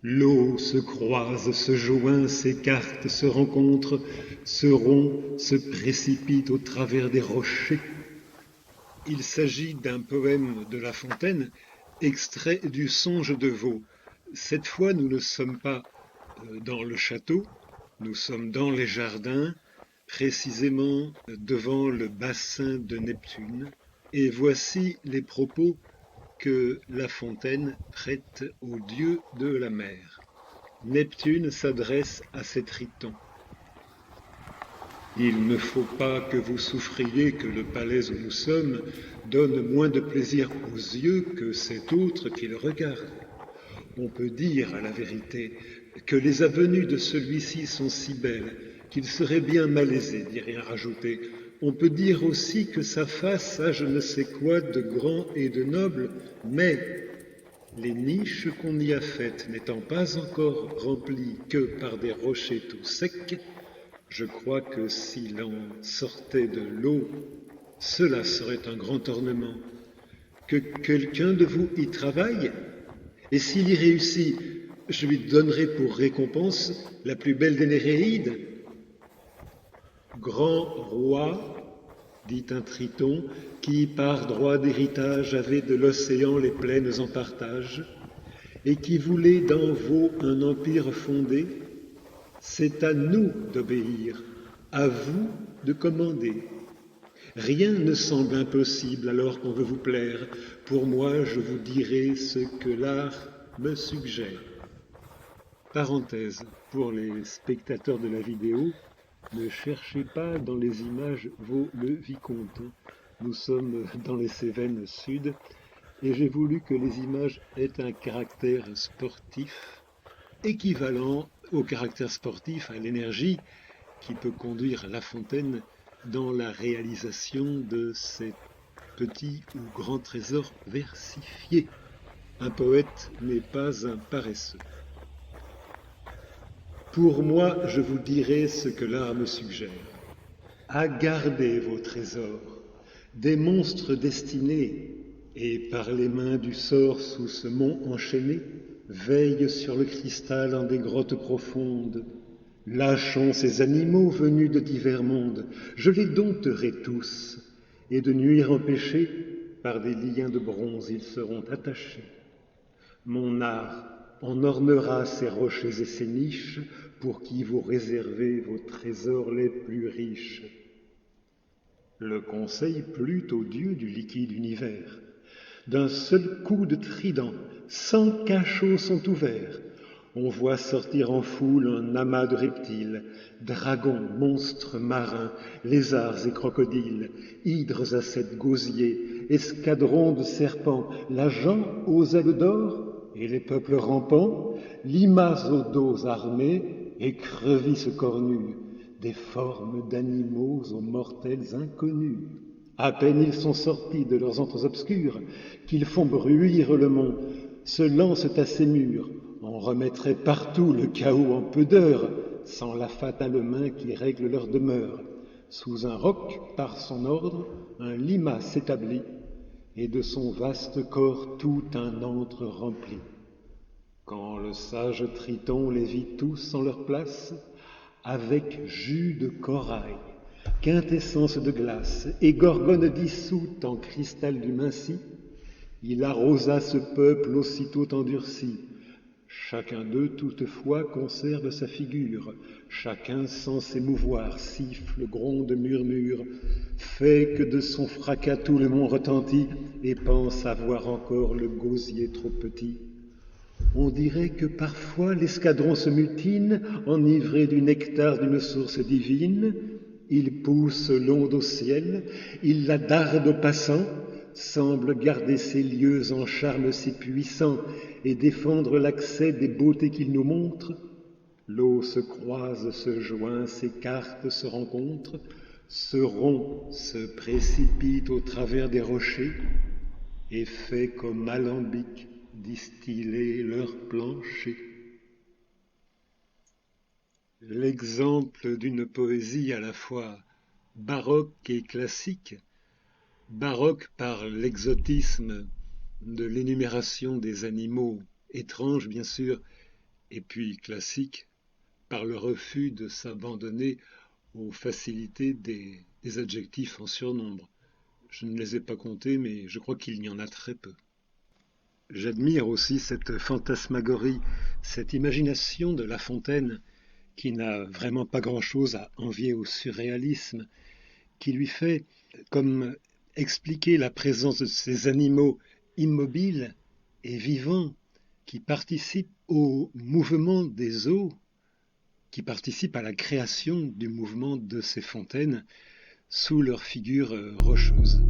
L'eau se croise, se joint, s'écarte, se rencontre, se rompt, se précipite au travers des rochers. Il s'agit d'un poème de La Fontaine, extrait du Songe de Vaux. Cette fois, nous ne sommes pas dans le château, nous sommes dans les jardins, précisément devant le bassin de Neptune. Et voici les propos que La Fontaine prête au dieu de la mer. Neptune s'adresse à ses tritons. Il ne faut pas que vous souffriez que le palais où nous sommes donne moins de plaisir aux yeux que cet autre qui le regarde. On peut dire, à la vérité, que les avenues de celui-ci sont si belles qu'il serait bien malaisé d'y rien rajouter. On peut dire aussi que sa face a je ne sais quoi de grand et de noble, mais les niches qu'on y a faites n'étant pas encore remplies que par des rochers tout secs, je crois que s'il en sortait de l'eau, cela serait un grand ornement. Que quelqu'un de vous y travaille, et s'il y réussit, je lui donnerai pour récompense la plus belle des Néréides. Grand roi, dit un triton, qui par droit d'héritage avait de l'océan les plaines en partage, et qui voulait d'en Vaux un empire fonder, c'est à nous d'obéir, à vous de commander. Rien ne semble impossible alors qu'on veut vous plaire. Pour moi, je vous dirai ce que l'art me suggère. Parenthèse, pour les spectateurs de la vidéo, ne cherchez pas dans les images Vaux le Vicomte. Nous sommes dans les Cévennes sud et j'ai voulu que les images aient un caractère sportif équivalent au caractère sportif, à l'énergie qui peut conduire La Fontaine dans la réalisation de ces petits ou grands trésors versifiés. Un poète n'est pas un paresseux. Pour moi, je vous dirai ce que l'art me suggère. À garder vos trésors, des monstres destinés, et par les mains du sort sous ce mont enchaîné, veillent sur le cristal en des grottes profondes. Lâchons ces animaux venus de divers mondes, je les dompterai tous, et de nuire empêchés, par des liens de bronze ils seront attachés. Mon art en ornera ces rochers et ces niches, pour qui vous réservez vos trésors les plus riches. Le conseil plut au dieu du liquide univers. D'un seul coup de trident, 100 cachots sont ouverts. On voit sortir en foule un amas de reptiles, dragons, monstres marins, lézards et crocodiles, hydres à sept gosiers, escadrons de serpents, la gent aux ailes d'or et les peuples rampants, limaces aux dos armés, écrevisses cornues, des formes d'animaux aux mortels inconnus. À peine ils sont sortis de leurs antres obscurs, qu'ils font bruire le mont, se lancent à ses murs, on remettrait partout le chaos en peu d'heures, sans la fatale main qui règle leur demeure. Sous un roc, par son ordre, un limace s'établit, et de son vaste corps tout un antre rempli. Quand le sage Triton les vit tous en leur place, avec jus de corail, quintessence de glace et gorgone dissoute en cristal du minci, il arrosa ce peuple aussitôt endurci. Chacun d'eux toutefois conserve sa figure, chacun sans s'émouvoir siffle, gronde, murmure, fait que de son fracas tout le mont retentit et pense avoir encore le gosier trop petit. On dirait que parfois l'escadron se mutine, enivré du nectar d'une source divine. Il pousse l'onde au ciel, il la darde aux passants, semble garder ses lieux en charme si puissant et défendre l'accès des beautés qu'il nous montre. L'eau se croise, se joint, s'écarte, se rencontre, se rompt, se précipite au travers des rochers et fait comme alambic distiller leur plancher. L'exemple d'une poésie à la fois baroque et classique, baroque par l'exotisme de l'énumération des animaux étranges bien sûr, et puis classique par le refus de s'abandonner aux facilités des adjectifs en surnombre. Je ne les ai pas comptés, mais je crois qu'il y en a très peu. J'admire aussi cette fantasmagorie, cette imagination de La Fontaine qui n'a vraiment pas grand-chose à envier au surréalisme, qui lui fait comme expliquer la présence de ces animaux immobiles et vivants qui participent au mouvement des eaux, qui participent à la création du mouvement de ces fontaines sous leur figure rocheuse.